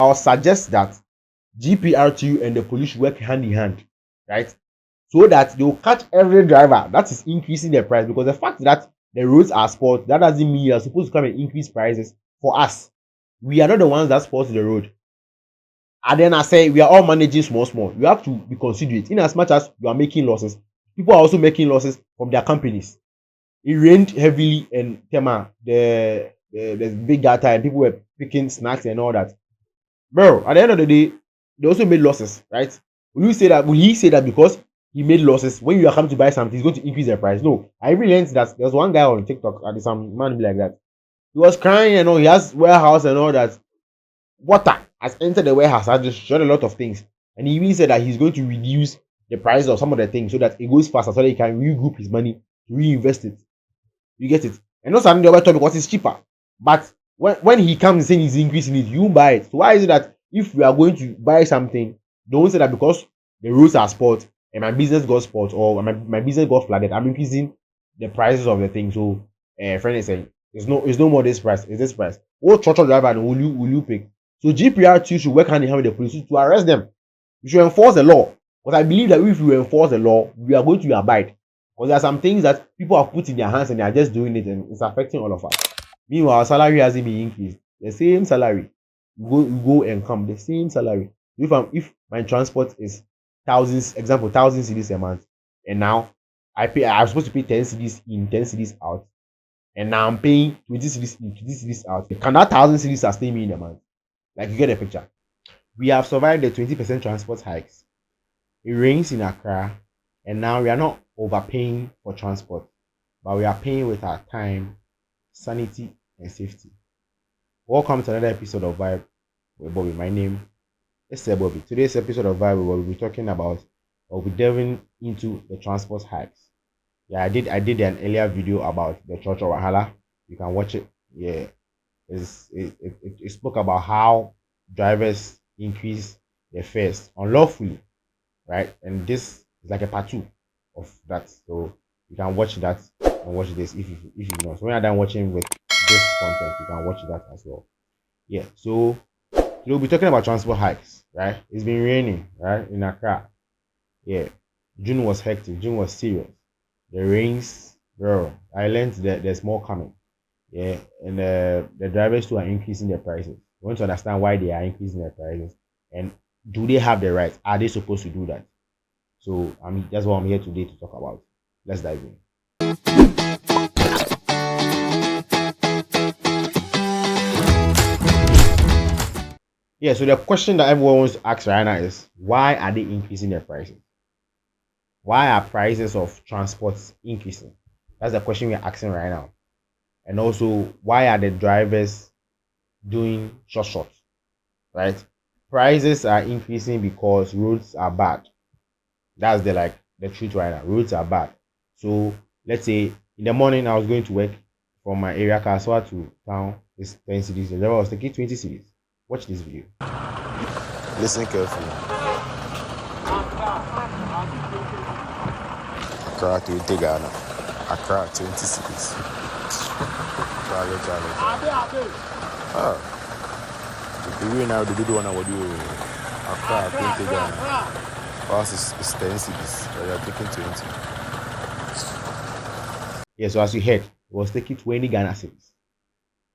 I'll suggest that GPRTU and the police work hand in hand, right? So that they'll catch every driver that is increasing the price. Because the fact that the roads are spoiled, that doesn't mean you're supposed to come and increase prices for us. We are not the ones that spoil the road. And then I say we are all managing small. You have to be considerate. In as much as you are making losses, people are also making losses from their companies. It rained heavily in Tema, the big data, and people were picking snacks and all that. Bro, at the end of the day, they also made losses, right? Will he say that because he made losses, when you are coming to buy something, he's going to increase the price? No. I really learned that there's one guy on TikTok, and some man be like that. He was crying and all, he has warehouse and all that. Water has entered the warehouse, has destroyed a lot of things. And he even said that he's going to reduce the price of some of the things so that it goes faster, so that he can regroup his money to reinvest it. You get it? And not something the other because it's cheaper. But when he comes saying he's increasing it, you buy it. So why is it that if we are going to buy something, don't say that because the roads are spoiled and my business got spoiled or my business got flooded, I'm increasing the prices of the thing. So friend is saying it's no more this price, it's this price. What Trotro driver will you pick? So GPR2 should work hand in hand with the police to arrest them. You should enforce the law. Because I believe that if we enforce the law, we are going to abide. Because there are some things that people have put in their hands and they are just doing it, and it's affecting all of us. Meanwhile, our salary hasn't been increased. The same salary. You go and come, the same salary. If my transport is thousands, example, 1,000 cedis a month, and now I'm supposed to pay 10 cedis in, 10 cedis out, and now I'm paying 20 cedis in, 20 cedis out. Can that 1,000 cedis sustain me in a month? Like, you get the picture. We have survived the 20% transport hikes. It rains in Accra, and now we are not overpaying for transport, but we are paying with our time, sanity, and safety. Welcome to another episode of Vibe with Bobby. My name is Sir Bobby. Today's episode of Vibe, we'll be talking about, we'll be delving into the transport hikes. Yeah, I did an earlier video about the Trotro Wahala. You can watch it. Yeah, it spoke about how drivers increase their fares unlawfully, right? And this is like a part 2 of that. So you can watch that and watch this if you know. So when you're done watching with this content, you can watch that as well. Yeah, so we'll be talking about transport hikes, right? It's been raining, right, in Accra. Yeah, June was hectic, June was serious. The rains, bro, I learned that there's more coming. Yeah, and the drivers too are increasing their prices. We want to understand why they are increasing their prices, and do they have the right? Are they supposed to do that? So that's what I'm here today to talk about. Let's dive in. Yeah, so the question that everyone wants to ask right now is, why are they increasing their prices? Why are prices of transport increasing? That's the question we're asking right now. And also, why are the drivers doing short, right? Prices are increasing because roads are bad. That's the truth right now. Roads are bad. So let's say in the morning I was going to work from my area, Kaswa to town is 10 cedis. The driver was taking 20 cedis. Watch this video. Listen carefully. Accra to Ghana. Accra 20 cities. Charlie. The way now they do one what you Accra 20 Ghana. Ours is 10 cities. So they are taking 20. Yeah, so as you heard, it was taking 20 Ghana cedis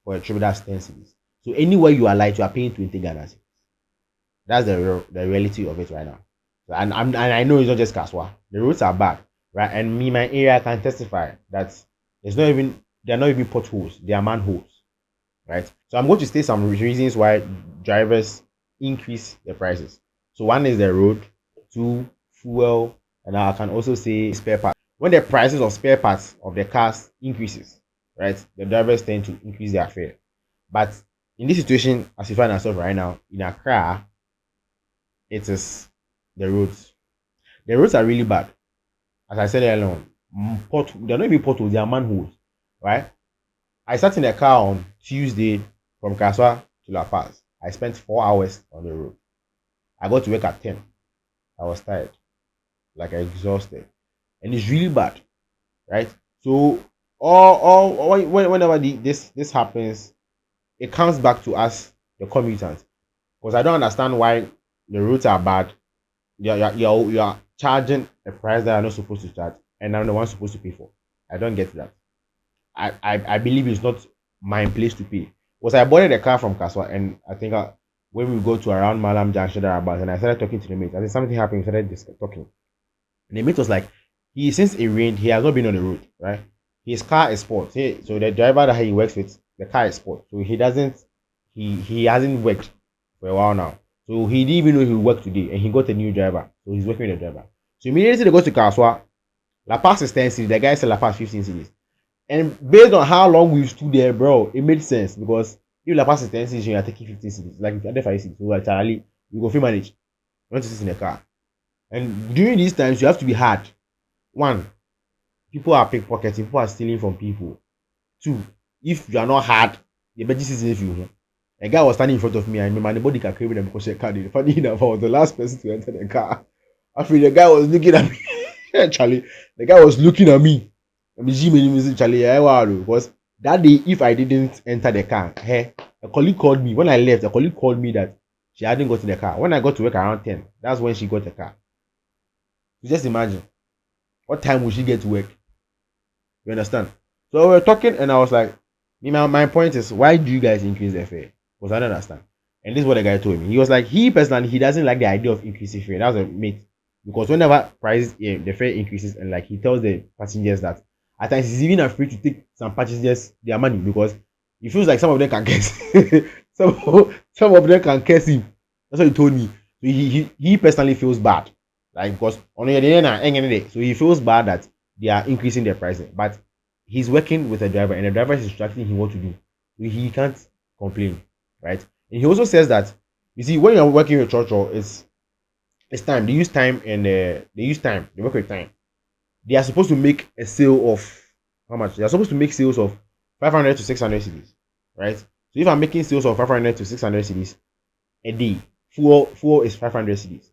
for a trip that's 10 cedis. So anywhere you are light, you are paying 20 Ghana cedis. That's the reality of it right now. So, and I know it's not just Kaswa. The roads are bad, right? And me, my area, can testify that they're not even potholes, they are manholes, right? So I'm going to state some reasons why drivers increase their prices. So one is the road, 2, fuel, and I can also say spare parts. When the prices of spare parts of the cars increases, right, the drivers tend to increase their fare. But in this situation, as you find yourself right now in Accra, it is the roads. The roads are really bad. As I said earlier on, they're not even potholes, they are manholes, right? I sat in the car on Tuesday from Kaswa to La Paz. I spent 4 hours on the road. I got to work at 10. I was tired, like exhausted, and it's really bad, right? So whenever this happens, it comes back to us, the commuters, Because I don't understand why the routes are bad. You are charging a price that you're not supposed to charge, and I'm the one supposed to pay for. I don't get that. I believe it's not my place to pay. Because I bought the car from Kaswa, and I think when we go to around Malam Junction, thereabouts, and I started talking to the mate. I think something happened. We started talking, and the mate was like, since it rained, he has not been on the road, right? His car is sport. So the driver that he works with, the car is sport. So he hasn't worked for a while now. So he didn't even know he would work today, and he got a new driver. So he's working with the driver. So immediately they go to Kaswa. La Paz is 10 cities. The guy said La Paz 15 cities. And based on how long we stood there, bro, it made sense because if La Paz is 10 cities, you are taking 15 cities. Like if you're under 5 cities, so like Charlie, you go free manage. You want to sit in the car. And during these times, you have to be hard. One, people are pickpocketing, people are stealing from people. Two, if you are not hard, the better is if you. A guy was standing in front of me, and my body can carry them because she can't. Funny enough, I was the last person to enter the car. After the guy was looking at me, Charlie, the guy was looking at me. Charlie, because that day, if I didn't enter the car, hey, a colleague called me. When I left, a colleague called me that she hadn't got in the car. When I got to work around 10, that's when she got the car. So just imagine, what time will she get to work? You understand? So we were talking, and I was like, my point is, why do you guys increase the fare? Because I don't understand. And this is what the guy told me. He was like, he personally, he doesn't like the idea of increasing fare. That was a mate. Because whenever the fare increases, and like he tells the passengers that at times he's even afraid to take some passengers their money because he feels like some of them can curse. some of them can curse him. That's what he told me. So he personally feels bad. Like because on the end, so he feels bad that they are increasing their pricing. But he's working with a driver, and the driver is instructing him what to do. So he can't complain. Right? And he also says that you see, when you're working with Trotro, it's time. They use time and they work with time. They are supposed to make a sale of how much? They are supposed to make sales of 500 to 600 cedis, right? So if I'm making sales of 500 to 600 cedis a day, fuel is 500 cedis.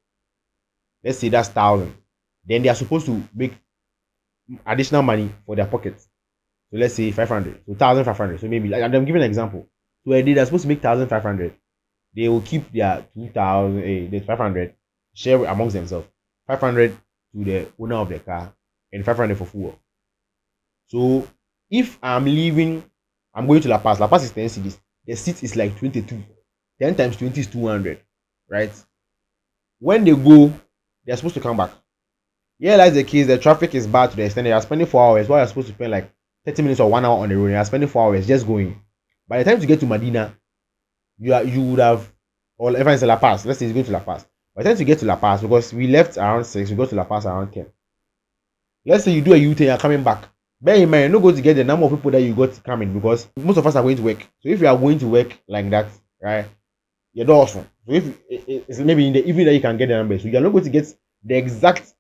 Let's say that's 1,000. Then they are supposed to make additional money for their pockets. So let's say 500, so 1,500. So maybe like I'm giving an example. So a day they're supposed to make 1,500. They will keep their 2,000, the 500, share amongst themselves. 500 to the owner of the car and 500 for fuel. So if I'm leaving, I'm going to La Paz. La Paz is 10 cities. The seat is like 22. 10 times 20 is 200, right? When they go, they're supposed to come back. Yeah, that's the case. The traffic is bad to the extent they are spending 4 hours while you're supposed to spend like 30 minutes or 1 hour on the road. You're spending 4 hours just going. By the time you get to Medina, you would have, or if it's La Paz, let's say it's going to La Paz. By the time you get to La Paz, because we left around 6, we go to La Paz around 10. Let's say you do a U-turn, you're coming back. Bear in mind, you're not going to get the number of people that you got coming because most of us are going to work. So if you are going to work like that, right, you're not awesome. So if it's maybe in the evening that you can get the number, so you're not going to get the exact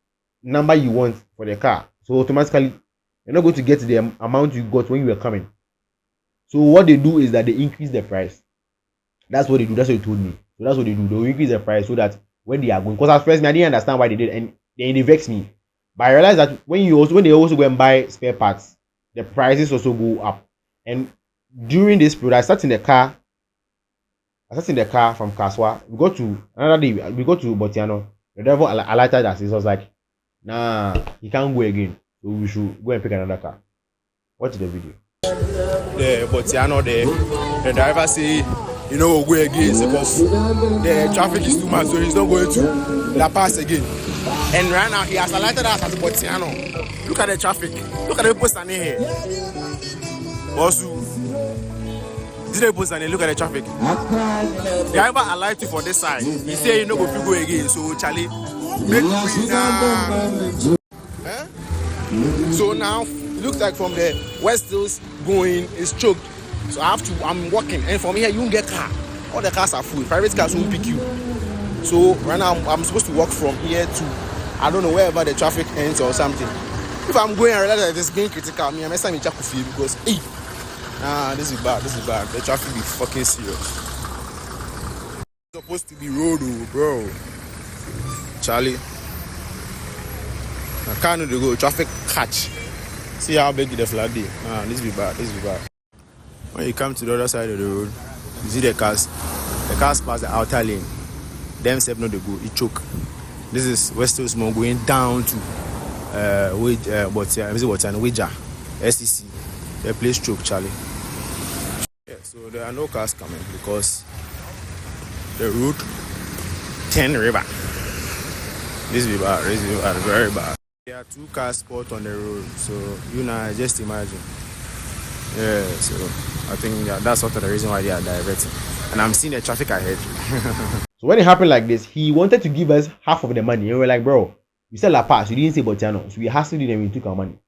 number you want for the car. So automatically, you're not going to get the amount you got when you were coming. So what they do is that they increase the price. That's what they do. That's what they told me. So that's what they do. They will increase the price so that when they are going, because at first I didn't understand why they did, and they vex me. But I realized that when they also go and buy spare parts, the prices also go up. And during this period, I sat in the car from Kaswa. We go to another day. We go to Botiano. The driver alerted us. He was like, "Nah, he can't go again. So we should go and pick another car." Watch the video. The Botiano there, the driver say, we'll go again because the traffic is too much, so he's not going to La Paz again. And right now he has alerted us at Botiano. Look at the traffic. Look at the people standing here. Also, did the people standing? Look at the traffic. The driver alerted you for this side. He say you know go again. So Charlie, make me now. So now it looks like from the West Hills going is choked. So I'm walking, and from here you won't get car. All the cars are full. Private cars won't pick you. So right now I'm supposed to walk from here to I don't know wherever the traffic ends or something. If I'm going and realize that it's being critical, I'm messing with Chakufi because this is bad. The traffic is fucking serious. It's supposed to be road, bro. Charlie. I can't go traffic catch. See how big the flood is. This be bad. When you come to the other side of the road, you see the cars cars pass the outer lane, them self no they go, it choke. This is West Coast Small going down to Wager, SEC. The place choke, Charlie. Yeah, so there are no cars coming because the road 10 river. This river is very bad. There are 2 cars spot on the road, so just imagine. Yeah, so I think that's sort of the reason why they are diverting. And I'm seeing the traffic ahead. So when it happened like this, he wanted to give us half of the money. And we were like, bro, you said La Paz, you didn't say Botiano. So we hassled it and we took our money.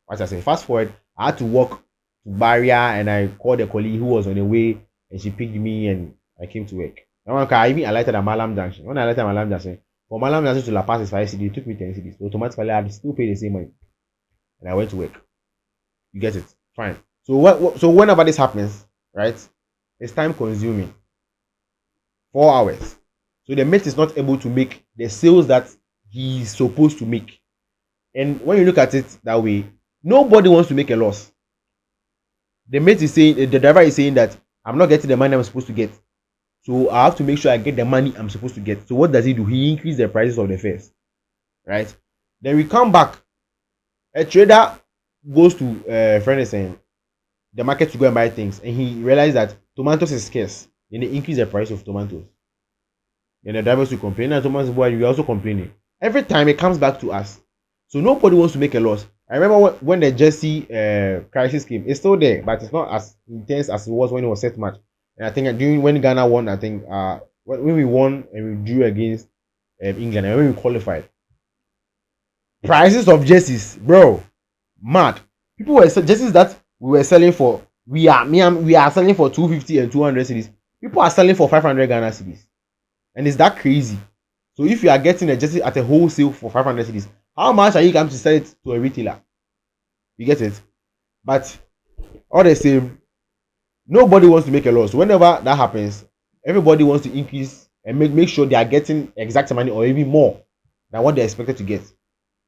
As I said, fast forward, I had to walk to Barrier and I called a colleague who was on the way and she picked me and I came to work. I even alighted at Malam Junction. When I alighted at Malam Junction, for Malam Junction to La Paz is 5 cedis, it took me 10 cedis. So automatically I had to still pay the same money. And I went to work. You get it? Fine. So whenever this happens, right, it's time consuming. 4 hours. So the mate is not able to make the sales that he's supposed to make. And when you look at it that way, nobody wants to make a loss. The mate is saying, the driver is saying that I'm not getting the money I'm supposed to get. So I have to make sure I get the money I'm supposed to get. So what does he do? He increases the prices of the fares. Right? Then we come back. A trader goes to friend is saying the market to go and buy things. And he realizes that tomatoes is scarce. Then they increase the price of tomatoes. Then the drivers will complain, and Thomas boy, we also complaining. Every time it comes back to us. So nobody wants to make a loss. I remember when the Jesse crisis came, it's still there, but it's not as intense as it was when it was set match. And I think during when Ghana won, I think when we won and we drew against England and when we qualified, prices of jerseys, bro, mad. People were jerseys that we were selling for. We are selling for 250 and 200 cedis. People are selling for 500 Ghana cedis. And it's that crazy. So if you are getting a jersey at a wholesale for 500 cedis, how much are you going to sell it to a retailer? You get it? But all the same, nobody wants to make a loss. So whenever that happens, everybody wants to increase and make sure they are getting exact money or even more than what they expected to get.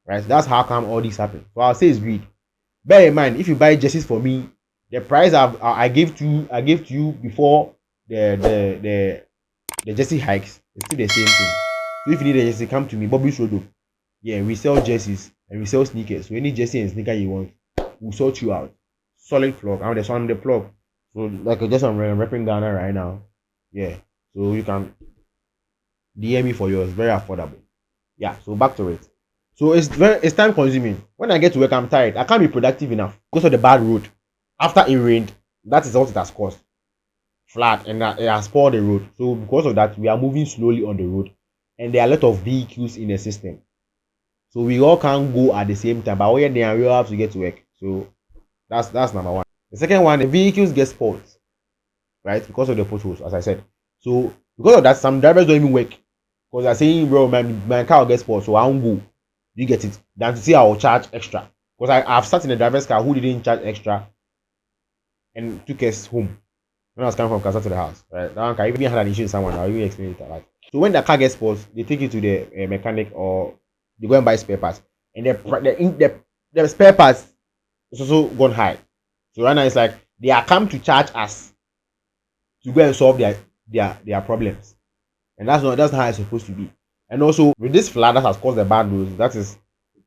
Right? That's how come all this happens. So I'll say it's greed. Bear in mind, if you buy jerseys for me, the price I gave to you before the jersey hikes, it's still the same thing. So if you need a jersey, come to me, Bobby Shodo. Yeah, we sell jerseys and we sell sneakers. So any jersey and sneaker you want, we'll sort you out. Solid plug. I'm the plug. So like I'm repping Ghana right now. Yeah. So you can DM me for yours. Very affordable. Yeah. So back to it. So it's time consuming. When I get to work, I'm tired. I can't be productive enough because of the bad road. After it rained, that is what it has caused. Flat and it has spoiled the road. So because of that, we are moving slowly on the road, and there are a lot of vehicles in the system. So we all can't go at the same time, but when they are, we all have to get to work. So that's number one. The second one, the vehicles get spoiled, right? Because of the potholes, as I said. So because of that, some drivers don't even work because they're saying, bro, my car will get spoiled, so I won't go. You get it? Than to say I will charge extra. Because I've sat in a driver's car who didn't charge extra and took us home when I was coming from Casa to the house. Right? That one car, even had an issue with someone, I'll even explain it like. So when the car gets spoiled, they take it to the mechanic or they go and buy spare parts, and the spare parts is also gone high. So right now it's like they are come to charge us to go and solve their problems, and that's not how it's supposed to be. And also with this flood that has caused the bad roads, that is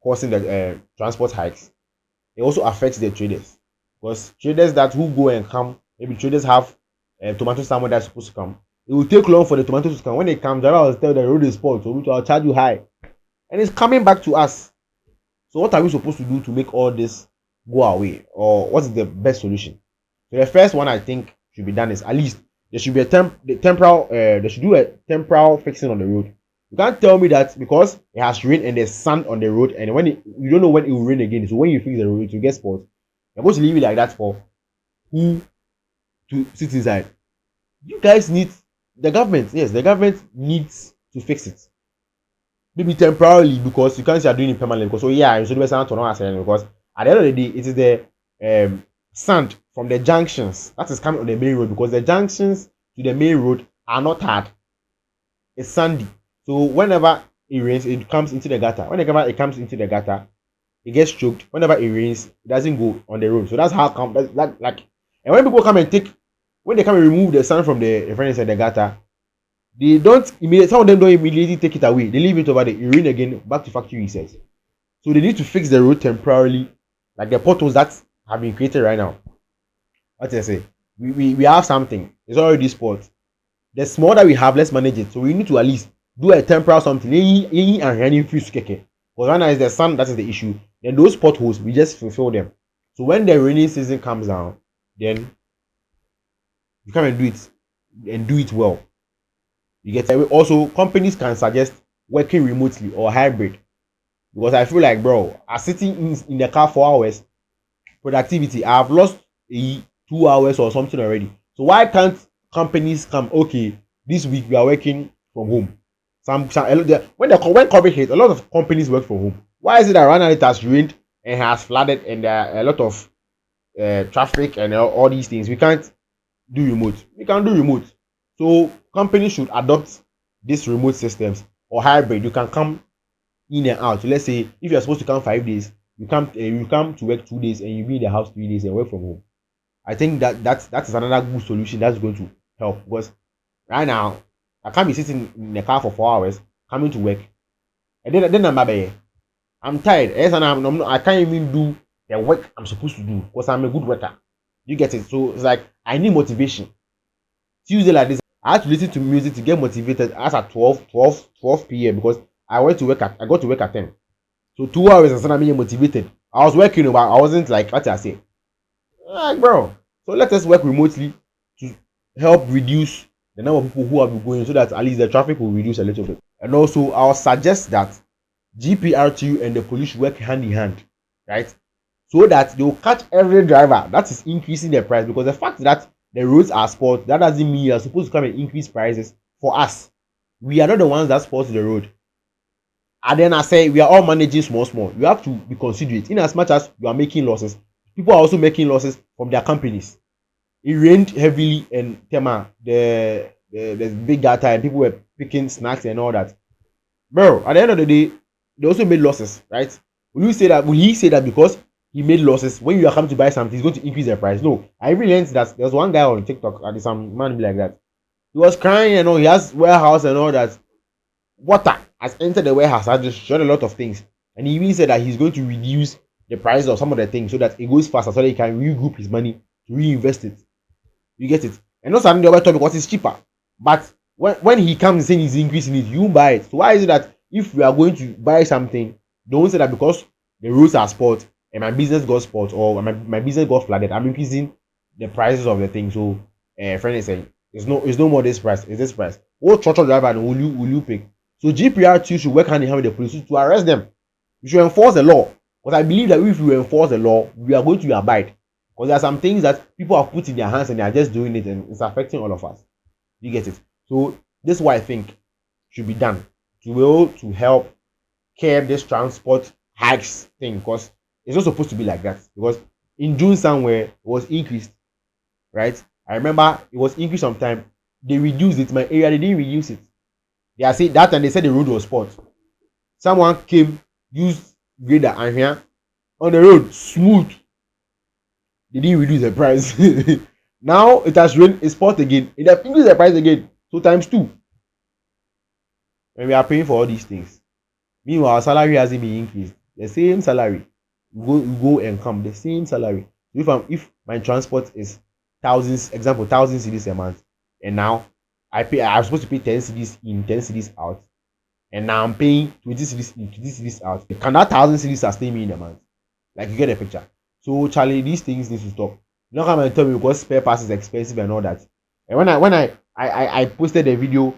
causing the transport hikes. It also affects the traders because traders that who go and come, maybe traders have tomatoes somewhere that's supposed to come. It will take long for the tomatoes to come. When they come, driver will tell the road is spoiled, so I'll charge you high. And it's coming back to us. So what are we supposed to do to make all this go away? Or what is the best solution? So the first one I think should be done is at least there should be they should do a temporal fixing on the road. You can't tell me that because it has rained and there's sand on the road and you don't know when it will rain again. So when you fix the road, it will get spoiled. You're supposed to leave it like that for who to sit inside. You guys need the government needs to fix it. Maybe temporarily because you can't say you're doing it permanently. Because you should be sound to know because at the end of the day, it is the sand from the junctions that is coming on the main road because the junctions to the main road are not hard. It's sandy. So whenever it rains, it comes into the gutter. Whenever it comes into the gutter, it gets choked. Whenever it rains, it doesn't go on the road. So that's how come and when people come and take when they come and remove the sand from the furnace and the gutter, they don't immediately, some of them don't immediately take it away. They leave it over there, it rain again, back to factory resets. So they need to fix the road temporarily, like the potholes that have been created right now. What I say? We have something. It's already spot. The small that we have, let's manage it. So we need to at least do a temporary something. Because right now is the sun that is the issue. Then those potholes, we just fulfill them. So when the rainy season comes down, then you come and do it well. You get it. Also, companies can suggest working remotely or hybrid. Because I feel like, bro, I sitting in the car 4 hours, productivity, I've lost 2 hours or something already. So why can't companies come? Okay, this week we are working from home. When COVID hit, a lot of companies work from home. Why is it that right now it has rained and has flooded and there are a lot of traffic and all these things? We can't do remote. We can do remote. So companies should adopt these remote systems or hybrid. You can come in and out. So let's say if you're supposed to come 5 days, you come to work 2 days and you be in the house 3 days and work from home. I think that is another good solution that's going to help, because right now I can't be sitting in the car for 4 hours coming to work, and I'm tired. Yes, and I can't even do the work I'm supposed to do because I'm a good worker. You get it? So it's like I need motivation. Tuesday like this, I had to listen to music to get motivated. As at 12 p.m. because I got to work at 10. So 2 hours and suddenly I'm motivated. I was working, but I wasn't like what I say. Like, bro. So let us work remotely to help reduce the number of people who have been going, so that at least the traffic will reduce a little bit. And also, I'll suggest that GPRTU and the police work hand in hand, right? So that they will catch every driver that is increasing the price. Because the fact that the roads are spoiled, that doesn't mean you're supposed to come and increase prices for us. We are not the ones that spoil the road. And then I say we are all managing small. You have to be considerate. In as much as you are making losses, people are also making losses from their companies. It rained heavily and the big data and people were picking snacks and all that. Bro, at the end of the day, they also made losses, right? Will he say that because he made losses, when you are coming to buy something, he's going to increase the price? No. I really learned that there was one guy on TikTok, and some man like that. He was crying and all, he has warehouse and all that. Water has entered the warehouse, has destroyed a lot of things. And he even said that he's going to reduce the price of some of the things so that it goes faster, so that he can regroup his money to reinvest it. You get it? And not suddenly the other because it's cheaper. But when he comes saying he's increasing it, you buy it. So why is it that if we are going to buy something, don't say that because the roads are spoiled and my business got spoiled or my business got flooded, I'm increasing the prices of the thing. So friend is saying it's no more this price, it's this price. What Trotro driver will you pick? So GPR2 should work hand in hand with the police to arrest them. You should enforce the law. Because I believe that if we enforce the law, we are going to abide. Because there are some things that people have put in their hands and they are just doing it, and it's affecting all of us. You get it? So this is what I think should be done to be able to help curb this transport hikes thing, because it's not supposed to be like that. Because in June somewhere it was increased, right? I remember it was increased sometime. They reduced it. My area, they didn't reduce it. They are saying that, and they said the road was spoiled. Someone came, used grader and here on the road smooth. They didn't reduce the price. Now it has rained, it's spoiled again. It has increased the price again. So times 2. And we are paying for all these things. Meanwhile, our salary hasn't been increased. The same salary. We go and come. The same salary. If my transport is thousands, example, 1,000 cedis a month, and now I'm supposed to pay 10 cedis in, 10 cedis out, and now I'm paying 20 cedis in, 20 cedis out. Can that 1,000 cedis sustain me in a month? Like, you get the picture. So Charlie, these things need to stop. You don't come and tell me because spare parts is expensive and all that. And when I posted a video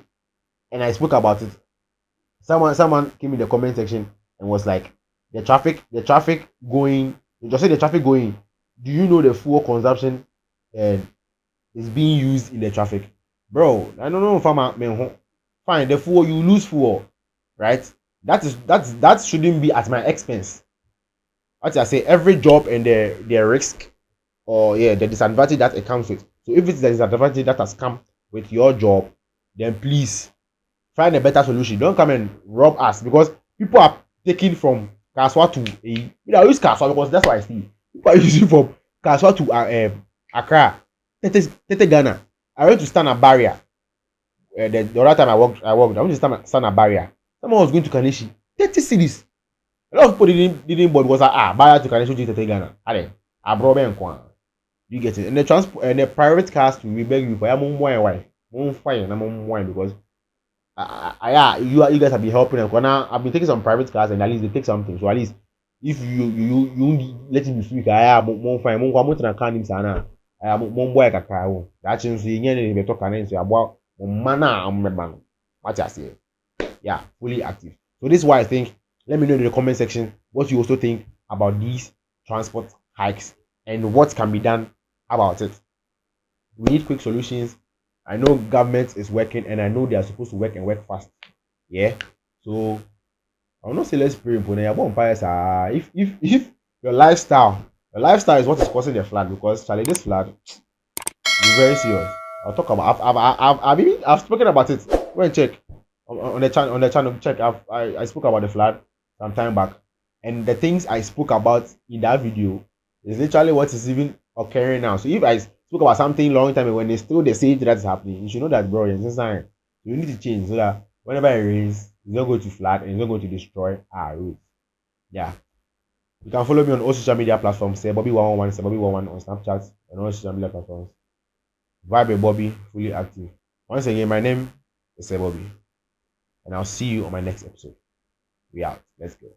and I spoke about it, someone came in the comment section and was like, the traffic going, just say the traffic going. Do you know the fuel consumption is being used in the traffic? Bro, I don't know if I'm a fine. The fuel, you lose fuel, right? That shouldn't be at my expense. As I say, every job and their risk or the disadvantage that it comes with. So if it's the disadvantage that has come with your job, then please find a better solution. Don't come and rob us, because people are taking from Kaswa to I use Kaswa because that's what I see. People are using from Kaswa to Accra. 30 Ghana. I went to stand a barrier. The other time I went to stand a barrier. Someone was going to Kaneshi. 30 cities. A lot of people didn't bother because barrier to Kaneshi 30 Ghana. I brought them. You get it? And the transport and the private cars to we beg you for why? Why? Because you guys have been helping them. Now I've been taking some private cars and at least they take something. So at least if you let it be free, more fine. More to the car names sana. More boy kakao. That means you need to talk and so about mana amebang. What I say? Yeah, fully active. So this is why I think. Let me know in the comment section what you also think about these transport hikes and what can be done about it. We need quick solutions. I know government is working and I know they are supposed to work and work fast. Yeah. So I will not say let's pray if your lifestyle is what is causing the flood, because Charlie, this flood is very serious. I'll talk about I've spoken about it. Go and check on the channel. Check. I spoke about the flood some time back, and the things I spoke about in that video is literally what is even occurring now. So if I spoke about something long time ago when it's still the same thing that is happening, you should know that, bro, it's a sign. You need to change so that whenever it rains, it's not going to flood and it's not going to destroy our roads. Yeah. You can follow me on all social media platforms. Say Bobby111, say Bobby11 on Snapchat and all social media platforms. Vibe with Bobby, fully active. Once again, my name is Bobby, and I'll see you on my next episode. We out. Let's go.